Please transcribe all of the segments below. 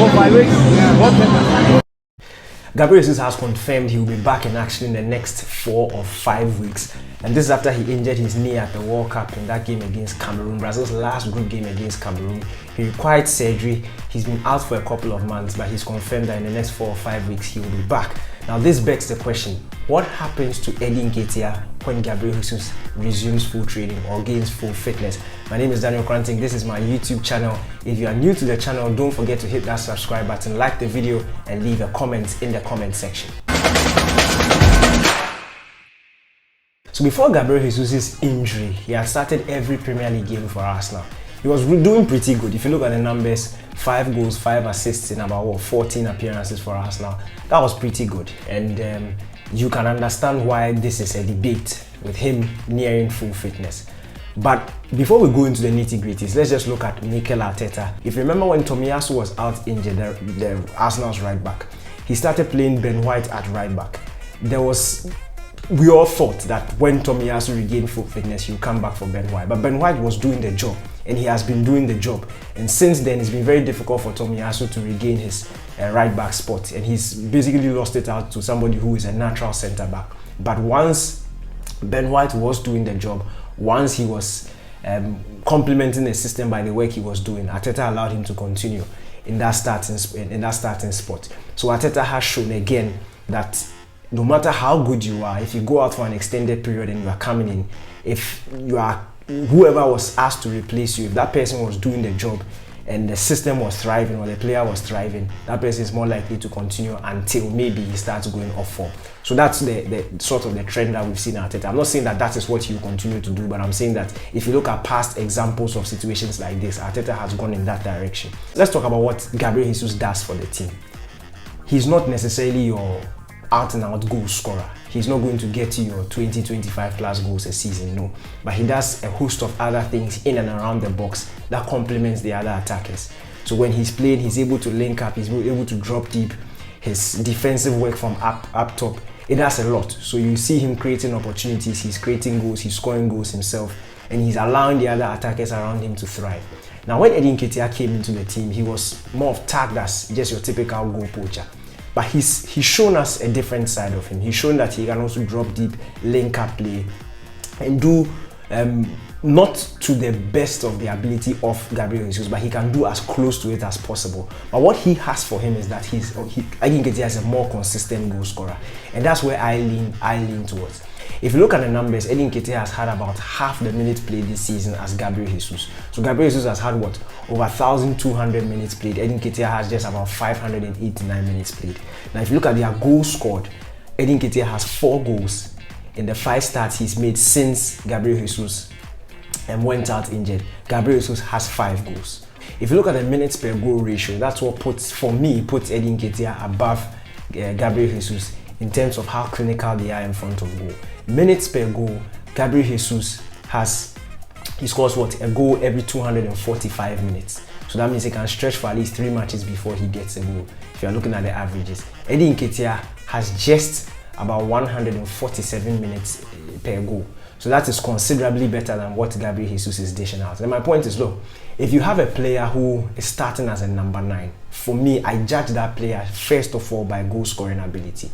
or 5 weeks. Yeah. Gabriel Jesus has confirmed he will be back in action in the next 4 or 5 weeks, and this is after he injured his knee at the World Cup in that game against Cameroon, Brazil's last group game against Cameroon. He required surgery. He's been out for a couple of months, but he's confirmed that in the next 4 or 5 weeks he will be back. Now this begs the question, what happens to Nketiah when Gabriel Jesus resumes full training or gains full fitness? My name is Koranteng. This is my YouTube channel. If you are new to the channel, don't forget to hit that subscribe button, like the video, and leave a comment in the comment section. So before Gabriel Jesus' injury, he had started every Premier League game for Arsenal. He was doing pretty good. If you look at the numbers, 5 goals, 5 assists in about 14 appearances for Arsenal. That was pretty good, and you can understand why this is a debate with him nearing full fitness. But before we go into the nitty-gritties, let's just look at Mikel Arteta. If you remember when Tomiyasu was out injured, the Arsenal's right back, he started playing Ben White at right back. We all thought that when Tomiyasu regained full fitness, he'll come back for Ben White. But Ben White was doing the job, and he has been doing the job. And since then, it's been very difficult for Tomiyasu to regain his right back spot. And he's basically lost it out to somebody who is a natural centre back. But once Ben White was doing the job, once he was complementing the system by the work he was doing, Arteta allowed him to continue in that starting spot. So Arteta has shown again that no matter how good you are, if you go out for an extended period and you are coming in, if you are whoever was asked to replace you, if that person was doing the job and the system was thriving or the player was thriving, that person is more likely to continue until maybe he starts going off form. So that's the sort of the trend that we've seen at Arteta. I'm not saying that is what he will continue to do, but I'm saying that if you look at past examples of situations like this, Arteta has gone in that direction. Let's talk about what Gabriel Jesus does for the team. He's not necessarily your out and out goal scorer. He's not going to get you your 20-25 plus goals a season, no. But he does a host of other things in and around the box that complements the other attackers. So when he's playing, he's able to link up, he's able to drop deep. His defensive work from up top, it does a lot. So you see him creating opportunities, he's creating goals, he's scoring goals himself, and he's allowing the other attackers around him to thrive. Now when Nketiah came into the team, he was more of tagged as just your typical goal poacher. But he's shown us a different side of him. He's shown that he can also drop deep, link up play, and do not to the best of the ability of Gabriel Jesus, but he can do as close to it as possible. But what he has for him is that I think Nketiah is a more consistent goal scorer, and that's where I lean towards. If you look at the numbers, Nketiah has had about half the minutes played this season as Gabriel Jesus. So Gabriel Jesus has had what? Over 1,200 minutes played. Nketiah has just about 589 minutes played. Now if you look at their goals scored, Nketiah has 4 goals in the 5 starts he's made since Gabriel Jesus went out injured. Gabriel Jesus has 5 goals. If you look at the minutes per goal ratio, that's what puts Nketiah above Gabriel Jesus in terms of how clinical they are in front of goal. Minutes per goal, Gabriel Jesus scores what? A goal every 245 minutes. So that means he can stretch for at least 3 matches before he gets a goal, if you are looking at the averages. Nketiah has just about 147 minutes per goal. So that is considerably better than what Gabriel Jesus is dishing out. And my point is, look, if you have a player who is starting as a number 9, for me, I judge that player first of all by goal scoring ability.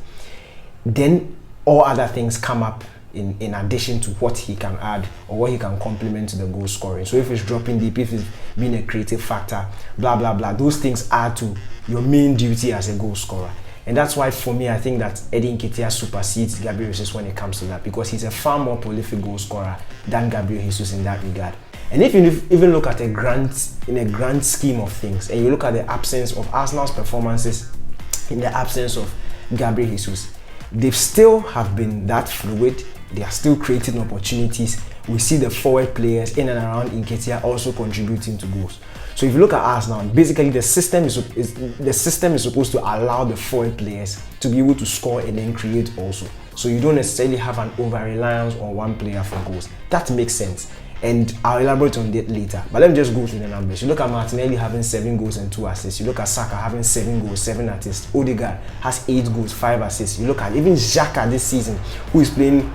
Then all other things come up in addition to what he can add or what he can complement to the goal scoring. So if it's dropping deep, if it's being a creative factor, blah blah blah, those things add to your main duty as a goal scorer. And that's why for me, I think that Nketiah supersedes Gabriel Jesus when it comes to that, because he's a far more prolific goal scorer than Gabriel Jesus in that regard. And if you even look at in a grand scheme of things, and you look at the absence of Arsenal's performances in the absence of Gabriel Jesus, they still have been that fluid. They are still creating opportunities. We see the forward players in and around Nketiah also contributing to goals. So if you look at Arsenal, basically the system is supposed to allow the forward players to be able to score and then create also. So you don't necessarily have an over-reliance on one player for goals. That makes sense. And I'll elaborate on that later. But let me just go through the numbers. You look at Martinelli having 7 goals and 2 assists. You look at Saka having 7 goals, 7 assists. Odegaard has 8 goals, 5 assists. You look at even Xhaka this season, who is playing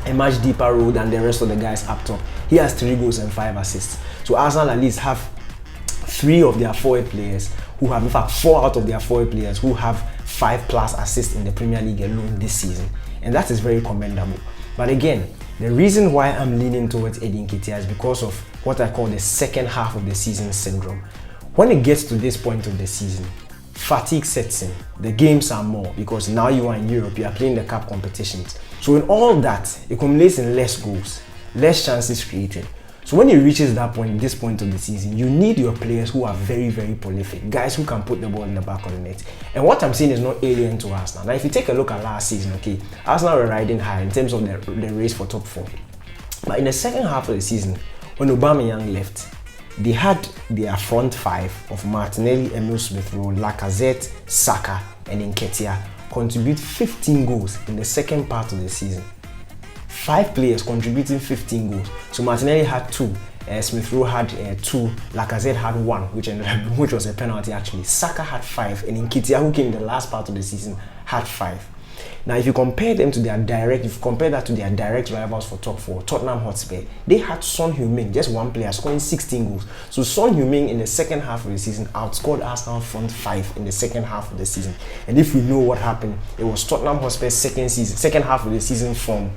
a much deeper role than the rest of the guys up top. He has 3 goals and 5 assists. So Arsenal at least have 3 of their forward players who have, in fact 4 out of their forward players who have 5+ assists in the Premier League alone this season, and that is very commendable. But again, the reason why I'm leaning towards Eddie Nketiah is because of what I call the second half of the season syndrome. When it gets to this point of the season, fatigue sets in. The games are more because now you are in Europe, you are playing the cup competitions. So in all that, it accumulates in less goals, less chances created. So when it reaches that point, this point of the season, you need your players who are very, very prolific, guys who can put the ball in the back of the net. And what I'm saying is not alien to Arsenal. Now, if you take a look at last season, okay, Arsenal were riding high in terms of the race for top 4. But in the second half of the season, when Aubameyang left, they had their front 5 of Martinelli, Emile Smith-Rowe, Lacazette, Saka, and Nketiah contribute 15 goals in the second part of the season. 5 players contributing 15 goals. So Martinelli had 2, Smith-Rowe had 2, Lacazette had 1, which was a penalty actually. Saka had 5, and Nketiah, who came in the last part of the season, had 5. Now, if you compare them to their direct rivals for top 4, Tottenham Hotspur, they had Son Heung-min, just 1 player, scoring 16 goals. So Son Heung-min in the second half of the season outscored Arsenal front 5 in the second half of the season. And if you know what happened, it was Tottenham Hotspur's second half of the season form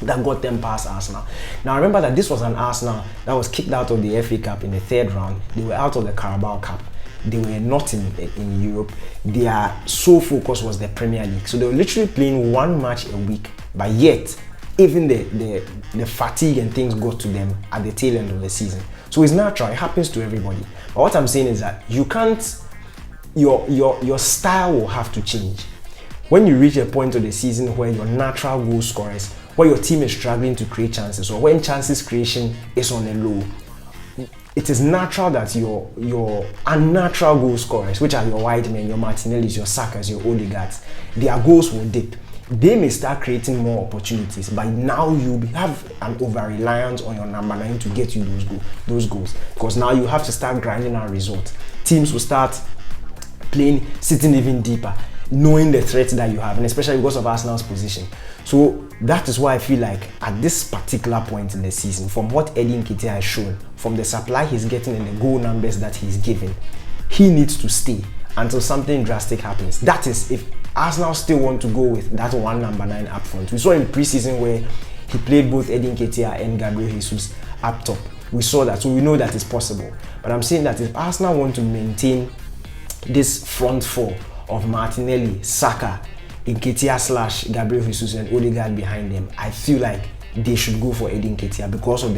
that got them past Arsenal. Now remember that this was an Arsenal that was kicked out of the FA Cup in the 3rd round. They were out of the Carabao Cup. They were not in Europe. Their sole focus was the Premier League. So they were literally playing 1 match a week. But yet, even the fatigue and things got to them at the tail end of the season. So it's natural. It happens to everybody. But what I'm saying is that you can't. Your style will have to change. When you reach a point of the season where your natural goal scorers, where your team is struggling to create chances, or when chances creation is on a low, it is natural that your unnatural goal scorers, which are your wide men, your Martinellis, your Sakas, your Odegaards, their goals will dip. They may start creating more opportunities, but now you have an over-reliance on your number 9 to get you those goals. Because now you have to start grinding out results. Teams will start playing, sitting even deeper, knowing the threat that you have, and especially because of Arsenal's position. So that is why I feel like at this particular point in the season, from what Eddie Nketiah has shown, from the supply he's getting and the goal numbers that he's given, he needs to stay until something drastic happens. That is, if Arsenal still want to go with that one number 9 up front. We saw in pre-season where he played both Eddie Nketiah and Gabriel Jesus up top. We saw that, so we know that it's possible. But I'm saying that if Arsenal want to maintain this front 4 of Martinelli, Saka, Nketiah / Gabriel Jesus and Odegaard behind them, I feel like they should go for Eddie Nketiah because of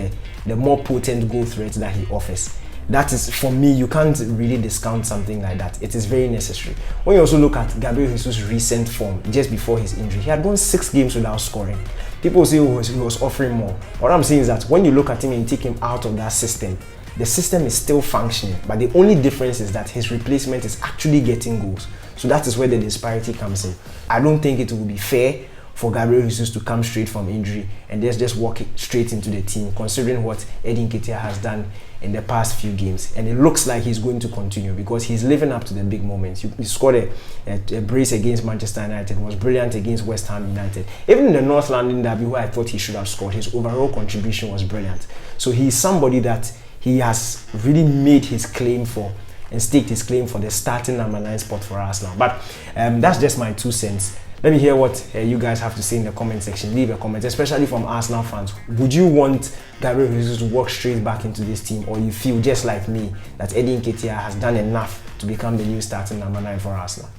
the more potent goal threat that he offers. That is, for me, you can't really discount something like that. It is very necessary. When you also look at Gabriel Jesus' recent form, just before his injury, he had won 6 games without scoring. People say he was offering more. What I'm saying is that when you look at him and you take him out of that system, the system is still functioning, but the only difference is that his replacement is actually getting goals. So that is where the disparity comes in. I don't think it will be fair for Gabriel Jesus to come straight from injury and just walk straight into the team, considering what Eddie Nketiah has done in the past few games. And it looks like he's going to continue because he's living up to the big moments. He scored a brace against Manchester United, was brilliant against West Ham United. Even in the North London derby, where I thought he should have scored, his overall contribution was brilliant. So he's somebody that he has really made his claim for and staked his claim for the starting number 9 spot for Arsenal. But that's just my 2 cents. Let me hear what you guys have to say in the comment section. Leave a comment, especially from Arsenal fans. Would you want Gabriel Jesus to walk straight back into this team, or you feel just like me that Eddie Nketiah has done enough to become the new starting number 9 for Arsenal?